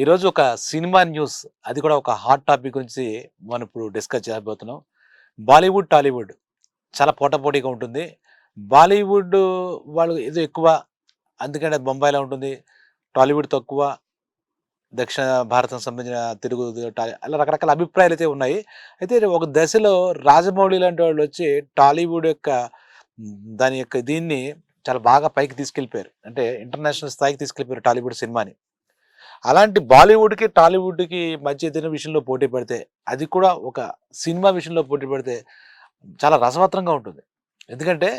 ఈరోజు ఒక cinema news అది కూడా ఒక హాట్ టాపిక్ గురించి మనం ఇప్పుడు డిస్కస్ చేయబోతున్నాం. బాలీవుడ్, టాలీవుడ్ చాలా పోటాపోటీగా ఉంటుంది. బాలీవుడ్ వాళ్ళు ఏదో ఎక్కువ, అందుకని అది బొంబాయిలో ఉంటుంది. టాలీవుడ్ తక్కువ, దక్షిణ భారతం సంబంధించిన తెలుగు, అలా రకరకాల అభిప్రాయాలైతే ఉన్నాయి. అయితే ఒక దశలో రాజమౌళి లాంటి వాళ్ళొచ్చి టాలీవుడ్ యొక్క దాని యొక్క దీన్ని చాలా బాగా పైకి తీసుకెళ్ళిపోయారు. అంటే ఇంటర్నేషనల్ స్థాయికి తీసుకెళ్ళిపోయారు టాలీవుడ్ సినిమాని. అలాంటి బాలీవుడ్‌కి, టాలీవుడ్‌కి మధ్య ఏదైనా విషయంలో పోటీ పడితే, అది కూడా ఒక సినిమా విషయంలో పోటీ పడితే చాలా రసవత్తరంగా ఉంటుంది. ఎందుకంటే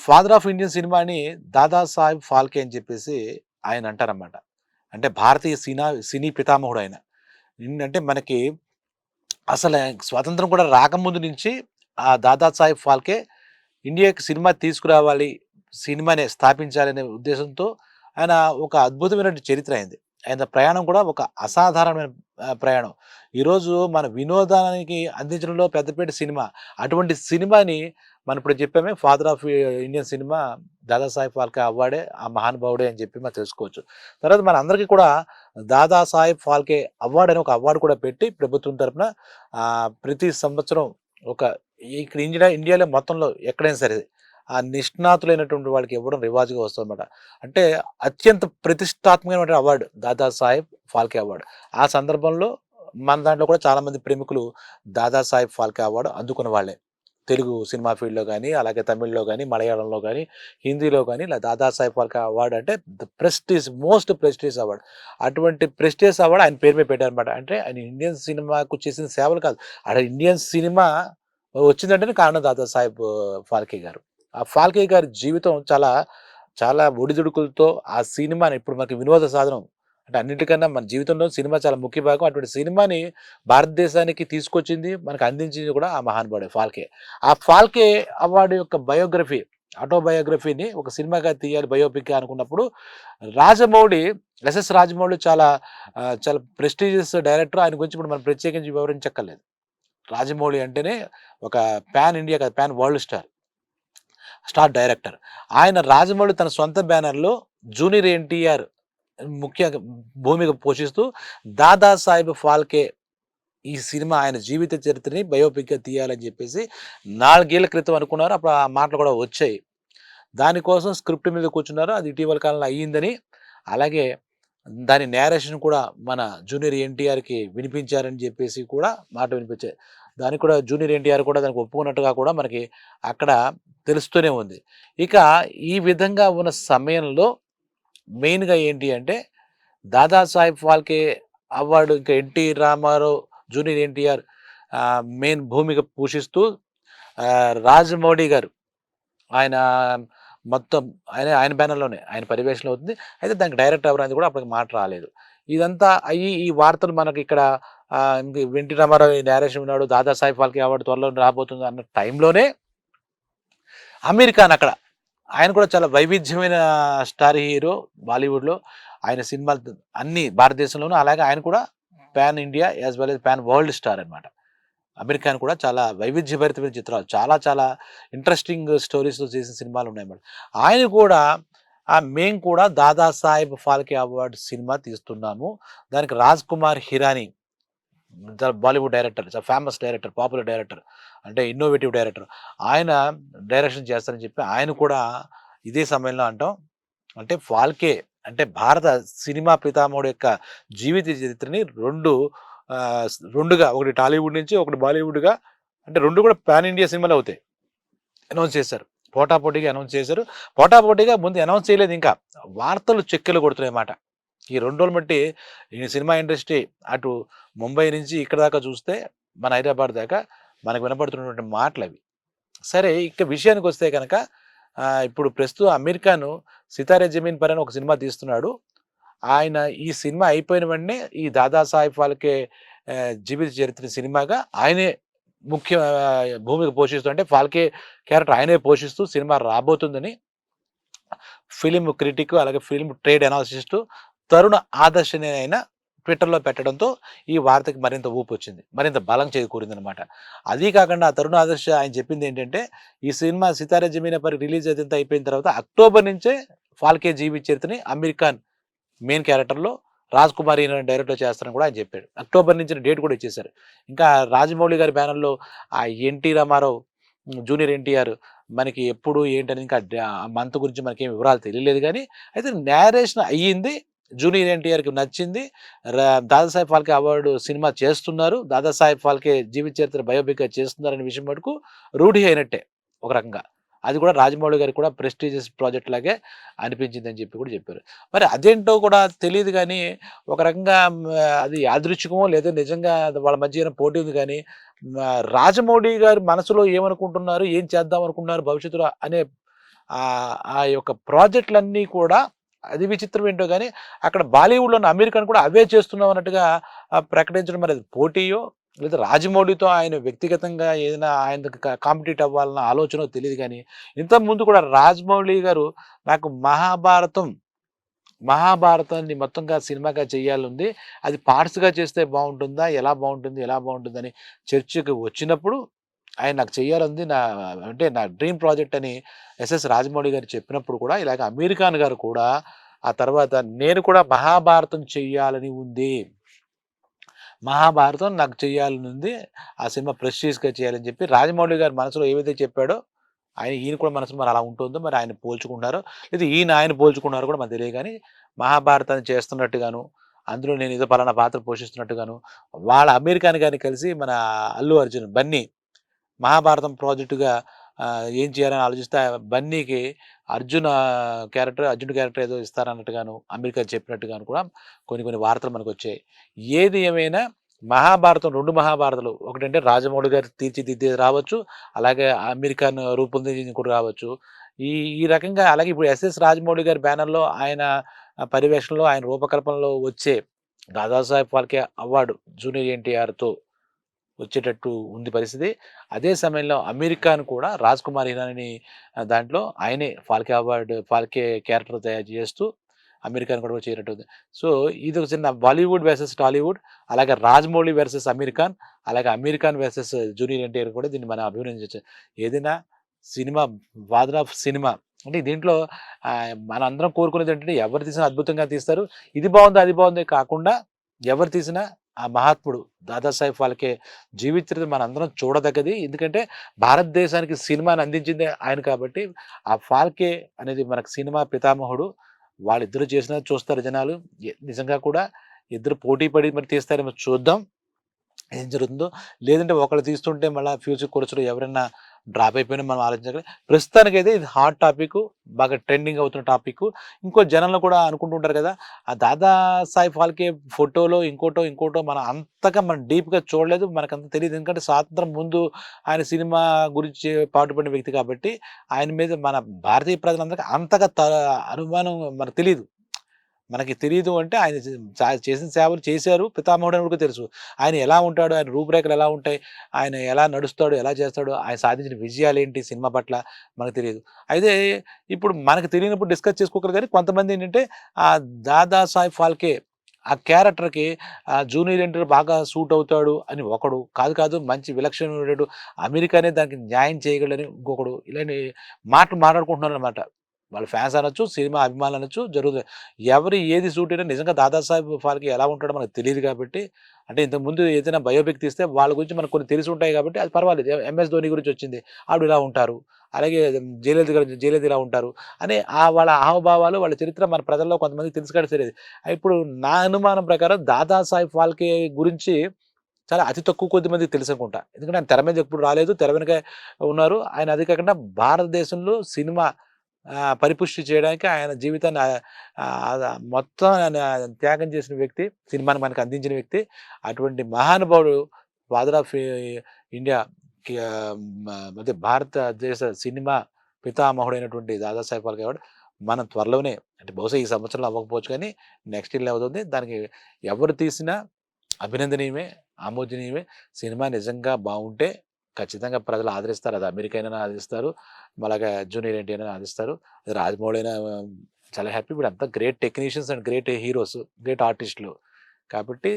ఫాదర్ ఆఫ్ ఇండియన్ సినిమా అని దాదాసాహెబ్ ఫాల్కే అని చెప్పేసి ఆయన అంటారనమాట. అంటే భారతీయ సినీ పితామహుడు ఆయన. ఏంటంటే మనకి అసలు స్వాతంత్రం కూడా రాకముందు నుంచి ఆ దాదాసాహెబ్ ఫాల్కే ఇండియాకి సినిమా తీసుకురావాలి, సినిమాని స్థాపించాలనే ఉద్దేశంతో ఆయన ఒక అద్భుతమైనటువంటి చరిత్ర అయింది. ఆయన ప్రయాణం కూడా ఒక అసాధారణమైన ప్రయాణం. ఈరోజు మన వినోదానికి అందించడంలో పెద్దపీట సినిమా. అటువంటి సినిమాని మనం ఇప్పుడు చెప్పామే, father of Indian cinema Dadasaheb Phalke అవార్డే ఆ మహానుభావుడే అని చెప్పి మనం తెలుసుకోవచ్చు. తర్వాత మనందరికీ కూడా దాదాసాహెబ్ ఫాల్కే అవార్డ్ అని ఒక అవార్డ్ కూడా పెట్టి ప్రభుత్వం తరపున ప్రతి సంవత్సరం ఒక ఇక్కడ ఇండియాలో మొత్తంలో ఎక్కడైనా సరే ఆ నిష్ణాతులైనటువంటి వాళ్ళకి ఇవ్వడం రివాజుగా వస్తుందన్నమాట. అంటే అత్యంత ప్రతిష్టాత్మకమైన అవార్డు దాదాసాహెబ్ ఫాల్కే అవార్డు. ఆ సందర్భంలో మన దాంట్లో కూడా చాలామంది ప్రముఖులు దాదాసాహెబ్ ఫాల్కే అవార్డు అందుకున్న వాళ్ళే. తెలుగు సినిమా ఫీల్డ్‌లో గాని, అలాగే తమిళ్‌లో గాని, మలయాళంలో గాని, హిందీలో గాని ఇలా దాదాసాహెబ్ ఫాల్కే అవార్డ్ అంటే the prestige, most prestige award. అటువంటి ప్రెస్టీజ్ అవార్డ్ ఆయన పేరు మీద పెట్టారన్నమాట. అంటే ఆయన ఇండియన్ సినిమాకు చేసిన సేవలు కాదు. ఇండియన్ సినిమా వచ్చిందంటేనే కారణం దాదాసాహెబ్ ఫాల్కే గారు. ఆ ఫాల్కే గారి జీవితం చాలా, చాలా ఒడిదుడుకులతో ఆ సినిమాని ఇప్పుడు మనకి వినోద సాధనం. అంటే అన్నిటికన్నా మన జీవితంలో సినిమా చాలా ముఖ్య భాగం. అటువంటి సినిమాని భారతదేశానికి తీసుకొచ్చింది, మనకు అందించింది కూడా ఆ మహానుభావుడే ఫాల్కే. ఆ ఫాల్కే అవార్డు యొక్క బయోగ్రఫీ, ఆటోబయోగ్రఫీని ఒక సినిమాగా తీయాలి, బయోపిక్‌గా అనుకున్నప్పుడు రాజమౌళి, ఎస్ఎస్ రాజమౌళి చాలా చాలా ప్రెస్టీజియస్ డైరెక్టర్. ఆయన గురించి ఇప్పుడు మనం ప్రత్యేకించి వివరించక్కర్లేదు. రాజమౌళి అంటేనే ఒక పాన్ ఇండియా కాదు, పాన్ వరల్డ్ స్టార్ డైరెక్టర్. ఆయన రాజమౌళి తన సొంత బ్యానర్‌లో జూనియర్ ఎన్టీఆర్ ముఖ్య భూమిక పోషిస్తూ దాదాసాహెబ్ ఫాల్కే ఈ సినిమా ఆయన జీవిత చరిత్రని బయోపిక్‌గా తీయాలని చెప్పేసి 4 ఏళ్ల క్రితం అనుకున్నారు. అప్పుడు ఆ మాటలు కూడా వచ్చాయి. దానికోసం స్క్రిప్ట్ మీద కూర్చున్నారు. అది ఇటీవల కాలంలో అయ్యిందని, అలాగే దాని నేరేషన్ కూడా మన జూనియర్ ఎన్టీఆర్‌కి వినిపించారని చెప్పేసి కూడా మాట వినిపించాయి. దానికి కూడా జూనియర్ ఎన్టీఆర్ కూడా దానికి ఒప్పుకున్నట్టుగా కూడా మనకి అక్కడ తెలుస్తూనే ఉంది. ఇక ఈ విధంగా ఉన్న సమయంలో మెయిన్‌గా ఏంటి అంటే దాదాసాహెబ్ ఫాల్కే అవార్డు ఇంకా NT Ramarao, junior NTR main భూమిక పోషిస్తూ రాజమౌళి గారు ఆయన మొత్తం ఆయన బ్యానర్‌లోనే ఆయన పర్యవేక్షణలో అవుతుంది. అయితే దానికి డైరెక్టర్ ఎవరనేది కూడా అప్పటికి మాట రాలేదు. ఇదంతా అయ్యి ఈ వార్తలు మనకి ఇక్కడ ఎన్టీ రామారావు నేరేషన్ ఉన్నాడు, దాదాసాహెబ్ ఫాల్కే అవార్డు త్వరలో రాబోతుంది అన్న టైంలోనే అమీర్ ఖాన్ అక్కడ. ఆయన కూడా చాలా వైవిధ్యమైన స్టార్ హీరో బాలీవుడ్‌లో. ఆయన సినిమాలు అన్నీ భారతదేశంలోను, అలాగే ఆయన కూడా pan India as well as pan world star అనమాట. అమీర్ ఖాన్ కూడా చాలా వైవిధ్యభరితమైన చిత్రాలు, చాలా చాలా ఇంట్రెస్టింగ్ స్టోరీస్‌తో చేసిన సినిమాలున్నాయన్నమాట. ఆయన కూడా మేము కూడా దాదాసాహెబ్ ఫాల్కే అవార్డ్ సినిమా తీస్తున్నాము. దానికి రాజ్ కుమార్ హిరానీ బాలీవుడ్ డైరెక్టర్, చాలా ఫేమస్ డైరెక్టర్, పాపులర్ డైరెక్టర్, అంటే ఇన్నోవేటివ్ డైరెక్టర్. ఆయన డైరెక్షన్ చేస్తారని చెప్పి ఆయన కూడా ఇదే సమయంలో అంటాం. అంటే ఫాల్కే అంటే భారత సినిమా పితామహుడు యొక్క జీవిత చరిత్రని 2గా, ఒకటి టాలీవుడ్ నుంచి, ఒకటి బాలీవుడ్‌గా, అంటే 2 కూడా పాన్ ఇండియా సినిమాలు అవుతాయి. అనౌన్స్ చేశారు. పోటాపోటీగా అనౌన్స్ చేశారు. పోటాపోటీగా ముందు అనౌన్స్ చేయలేదు ఇంకా. వార్తలు చెక్కెలు కొడుతున్నాయన్నమాట. ఈ 2 రోజులు బట్టి ఈ సినిమా ఇండస్ట్రీ అటు ముంబై నుంచి ఇక్కడి దాకా చూస్తే మన హైదరాబాద్ దాకా మనకు వినపడుతున్నటువంటి మాటలవి. సరే, ఇక విషయానికొస్తే గనక ఇప్పుడు ప్రస్తుతం అమీర్ ఖాన్ 'సితారే జమీన్ పర్' అని ఒక సినిమా తీస్తున్నాడు. ఆయన ఈ సినిమా అయిపోయిన వెంటనే ఈ దాదాసాహెబ్ ఫాల్కే జీవిత చరిత్ర సినిమాగా ఆయనే ముఖ్య భూమిక పోషిస్తూ, అంటే ఫాల్కే క్యారెక్టర్ ఆయనే పోషిస్తూ సినిమా రాబోతుందని ఫిల్మ్ క్రిటిక్, అలాగే film trade analyst Tarun Adarsh అనే ఆయన ట్విట్టర్‌లో పెట్టడంతో ఈ వార్తకి మరింత ఊపొచ్చింది, మరింత బలం చేకూరిందనమాట. అదీ కాకుండా ఆ తరుణ్ ఆదర్శ్ ఆయన చెప్పిందేంటంటే, ఈ cinema 'Sitaare Zameen per' release అదంతా అయిపోయిన తర్వాత అక్టోబర్ నుంచే ఫాల్కే జీవిత చరిత్రని అమీర్ ఖాన్ మెయిన్ క్యారెక్టర్‌లో రాజ్ కుమార్ ఈయన డైరెక్ట్‌గా చేస్తారని కూడా ఆయన చెప్పాడు. అక్టోబర్ నుంచి డేట్ కూడా ఇచ్చేసారు. ఇంకా రాజమౌళి గారి బ్యానర్‌లో ఆ ఎన్టీ రామారావు, జూనియర్ ఎన్టీఆర్ మనకి ఎప్పుడు ఏంటని ఇంకా ఆ మంత్ గురించి మనకేం వివరాలు తెలియలేదు గానీ, అయితే నేరేషన్ అయ్యింది. జూనియర్ ఎన్టీఆర్‌కి నచ్చింది. దాదాసాహెబ్ ఫాల్కే అవార్డు సినిమా చేస్తున్నారు. దాదాసాహెబ్ ఫాల్కే జీవిత చరిత్ర బయోపిక్‌గా చేస్తున్నారనే విషయం మటుకు రూఢి అయినట్టే ఒక రకంగా. అది కూడా రాజమౌళి గారికి కూడా ప్రెస్టీజియస్ ప్రాజెక్ట్ లాగే అనిపించిందని చెప్పి కూడా చెప్పారు. మరి అదేంటో కూడా తెలీదు గానీ, ఒక రకంగా అది యాదృచ్ఛికమో లేదో నిజంగా వాళ్ళ మధ్య ఏమైనా పోటీ ఉంది గానీ, రాజమౌళి గారి మనసులో ఏమనుకుంటున్నారు, ఏం చేద్దాం అనుకుంటున్నారు భవిష్యత్తులో అనే ఆ యొక్క ప్రాజెక్ట్‌లన్నీ కూడా అది విచిత్రం ఏంటో గానీ, అక్కడ బాలీవుడ్‌లోని అమీర్ ఖాన్ కూడా అవే చేస్తున్నాం అన్నట్టుగా ప్రకటించడం మరి అది పోటీయో లేదా రాజమౌళితో ఆయన వ్యక్తిగతంగా ఏదైనా ఆయనకి కాంపిటీట్ అవ్వాలన్న ఆలోచనో తెలీదు గానీ, ఇంతకుముందు కూడా రాజమౌళి గారు నాకు మహాభారతాన్ని మొత్తంగా సినిమాగా చేయాలనుంది. అది పార్ట్స్‌గా చేస్తే బావుంటుందా? ఎలా బావుంటుంది? ఎలా బావుంటుందని చర్చకు వచ్చినప్పుడు ఆయన నాకు చేయాలంది అంటే నా డ్రీమ్ ప్రాజెక్ట్ అని ఎస్ఎస్ రాజమౌళి గారు చెప్పినప్పుడు కూడా ఇలాగ అమీర్ ఖాన్ గారు కూడా ఆ తర్వాత నేను కూడా మహాభారతం చెయ్యాలని ఉంది. మహాభారతం నాకు చేయాలని ఉంది. ఆ సినిమా ప్రెస్టీజ్‌గా చేయాలని చెప్పి రాజమౌళి గారి మనసులో ఏవైతే చెప్పాడో ఈయన కూడా మనసులో మరి అలా ఉంటుందో మరి ఆయన పోల్చుకున్నారో లేదా ఈయన ఆయన పోల్చుకున్నారో కూడా మనకు తెలియదు గానీ మహాభారతాన్ని చేస్తున్నట్టుగాను, అందులో నేను ఏదో పలానా పాత్ర పోషిస్తున్నట్టుగాను వాళ్ళ అమీర్ ఖాన్ గారిని కలిసి మన అల్లు అర్జున్ బన్నీ మహాభారతం ప్రాజెక్టుగా ఏం చేయాలని ఆలోచిస్తే బన్నీకి అర్జున్ క్యారెక్టర్ ఏదో ఇస్తారన్నట్టుగాను, అమీర్ ఖాన్ చెప్పినట్టుగాను కూడా కొన్ని కొన్ని వార్తలు మనకొచ్చాయి. ఏది ఏమైనా మహాభారతం 2 మహాభారతాలు ఒకటంటే రాజమౌళి గారు తీర్చిదిద్దేది రావచ్చు. అలాగే అమీర్ ఖాన్ రూపొందించింది కూడా రావచ్చు. ఈ ఈ రకంగా అలాగే ఇప్పుడు ఎస్ఎస్ రాజమౌళి గారి బ్యానర్‌లో ఆయన పర్యవేక్షణలో ఆయన రూపకల్పనలో వచ్చే దాదాసాహెబ్ ఫాల్కే అవార్డు జూనియర్ ఎన్టీఆర్‌తో వచ్చేటట్టు ఉంది పరిస్థితి. అదే సమయంలో అమీర్ ఖాన్ కూడా 'రాజ్ కుమార్ హిరాని' దాంట్లో ఆయనే ఫాల్కే క్యారెక్టర్ తయారు చేస్తూ అమీర్ ఖాన్ కూడా చేరేట్టుంది. సో, ఇదొక చిన్న బాలీవుడ్ వర్సెస్ టాలీవుడ్, అలాగే రాజమౌళి వర్సెస్ అమీర్ ఖాన్, అలాగే అమీర్ ఖాన్ వర్సెస్ జూనియర్ ఎన్టీఆర్ కూడా దీన్ని మనం అభినందించొచ్చు. ఏదైనా సినిమా ఫాదర్ ఆఫ్ సినిమా అంటే దీంట్లో మనందరం కోరుకునేదేంటంటే ఎవరు తీసినా అద్భుతంగా తీస్తారు. ఇది బావుంది, అది బావుంది కాకుండా ఎవరు తీసినా ఆ మహాత్ముడు దాదాసాహెబ్ ఫాల్కే జీవిత చరిత్ర మనందరం చూడదగ్గది. ఎందుకంటే భారతదేశానికి సినిమాని అందించిందే ఆయన కాబట్టి, ఆ ఫాల్కే అనేది మనకు సినిమా పితామహుడు. వాళ్ళిద్దరూ చేసినది చూస్తారు జనాలు. నిజంగా కూడా ఇద్దరు పోటీ పడి మరి తీస్తారేమో చూద్దాం. ఏం జరుగుతుందో. లేదంటే ఒకళ్ళు తీస్తుంటే మళ్ళా ఫ్యూచర్ కోర్స్‌లో ఎవరైనా డ్రాప్ అయిపోయినా మనం ఆలోచించాలి. ప్రస్తుతానికైతే ఇది హాట్ టాపికు. బాగా ట్రెండింగ్ అవుతున్న టాపికు. ఇంకో జనంలో కూడా అనుకుంటూ ఉంటారు కదా! ఆ దాదా సాహెబ్ ఫాల్కే ఫోటోలో ఇంకోటో మనం అంతగా మనం డీప్‌గా చూడలేదు. మనకంత తెలీదు. ఎందుకంటే స్వాతంత్రం ముందు ఆయన సినిమా గురించి పాటుపడిన వ్యక్తి కాబట్టి, ఆయన మీద మన భారతీయ ప్రజలందరికీ అంతగా అనుమానం మనకు తెలీదు. మనకి తెలీదు అంటే ఆయన చేసిన సేవలు చేశారు. పితామహుడు అని కూడా తెలుసు. ఆయన ఎలా ఉంటాడు? ఆయన రూపురేఖలు ఎలా ఉంటాయి? ఆయన ఎలా నడుస్తాడు? ఎలా చేస్తాడు? ఆయన సాధించిన విజయాలేంటి సినిమా పట్ల మనకు తెలీదు. అయితే ఇప్పుడు మనకు తెలియనప్పుడు డిస్కస్ చేసుకోగలరు గానీ కొంతమందేంటంటే దాదా సాహెబ్ ఫాల్కే ఆ క్యారెక్టర్‌కి జూనియర్ ఎన్టీఆర్ బాగా సూట్ అవుతాడు అని ఒకడు, కాదు మంచి విలక్షణుడు అమెరికానే దానికి న్యాయం చేయగలడని ఇంకొకడు ఇలాంటి మాటలు మాట్లాడుకుంటున్నారనమాట. వాళ్ళ ఫ్యాన్స్ అనొచ్చు, సినిమా అభిమానులు అనొచ్చు జరుగుతాయి. ఎవరు ఏది సూట్ అయినా నిజంగా దాదాసాహెబ్ ఫాల్కే ఎలా ఉంటాడో మనకు తెలీదు కాబట్టి, అంటే ఇంతకుముందు ఏదైనా బయోపిక్ తీస్తే వాళ్ళ గురించి మనకు కొన్ని తెలిసి ఉంటాయి కాబట్టి అది పర్వాలేదు. ఎంఎస్ ధోని గురించి వచ్చింది. ఆవిడ ఇలా ఉంటారు. అలాగే జయలలిత ఇలా ఉంటారు అని వాళ్ళ హావభావాలు, వాళ్ళ చరిత్ర మన ప్రజల్లో కొంతమందికి తెలుసు కాబట్టి సరేది. ఇప్పుడు నా అనుమానం ప్రకారం దాదాసాహెబ్ ఫాల్కే గురించి చాలా అతి తక్కువ కొద్ది మందికి తెలుసనుకుంటా. ఎందుకంటే ఆయన తెర మీద ఎప్పుడు రాలేదు. తెర వెనకే ఉన్నారు. ఆయన అది కాకుండా భారతదేశంలో సినిమా పరిపుష్టి చేయడానికి ఆయన జీవితాన్ని మొత్తం ఆయన త్యాగం చేసిన వ్యక్తి. సినిమాని మనకు అందించిన వ్యక్తి. అటువంటి మహానుభావుడు ఫాదర్ ఆఫ్ ఇండియా కి అదే భారతదేశ సినిమా పితామహుడైనటువంటి దాదాసాహెబ్ ఫాల్కే అవార్డ్ మనం త్వరలోనే అంటే బహుశా ఈ సంవత్సరంలో అవ్వకపోవచ్చు కానీ నెక్స్ట్ ఇయర్‌లో అవుతుంది. దానికి ఎవరు తీసినా అభినందనీయమే, ఆమోదనీయమే. సినిమా నిజంగా బావుంటే ఖచ్చితంగా ప్రజలు ఆదరిస్తారు. అది అమెరికా అయినా ఆదరిస్తారు. అలాగే జూనియర్ ఎన్టీఆర్ అయినా ఆదరిస్తారు. రాజమౌళి అయినా చాలా హ్యాపీ. వీళ్ళంతా great technicians and great heroes, great ఆర్టిస్టులు. కాబట్టి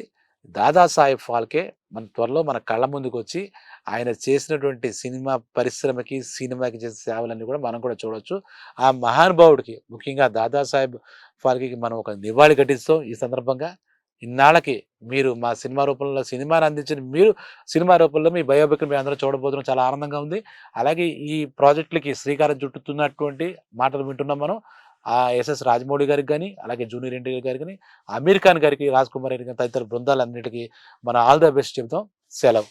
దాదాసాహెబ్ ఫాల్కే మన త్వరలో మన కళ్ళ ముందుకొచ్చి ఆయన చేసినటువంటి సినిమా పరిశ్రమకి, సినిమాకి చేసిన సేవలన్నీ కూడా మనం కూడా చూడొచ్చు. ఆ మహానుభావుడికి ముఖ్యంగా దాదాసాహెబ్ ఫాల్కేకి మనం ఒక నివాళి ఘటిస్తాం ఈ సందర్భంగా. ఇన్నాళ్ళకి మీరు మా సినిమా రూపంలో సినిమాని అందించిన మీరు సినిమా రూపంలో మీ బయోపిక్‌ని మేమందరం చూడబోతున్నాం. చాలా ఆనందంగా ఉంది. అలాగే ఈ ప్రాజెక్ట్‌లకి శ్రీకారం చుట్టుతున్నటువంటి మాటలు వింటున్నాం మనం. ఎస్ఎస్ రాజమౌళి గారికి గాని, అలాగే జూనియర్ ఎన్టీఆర్ గారికి గాని, అమీర్ ఖాన్ గారికి, రాజ్ కుమార్ గారికి తదితర బృందాలన్నిటికి మన ఆల్ ద బెస్ట్ చెప్తాం. సెలవు.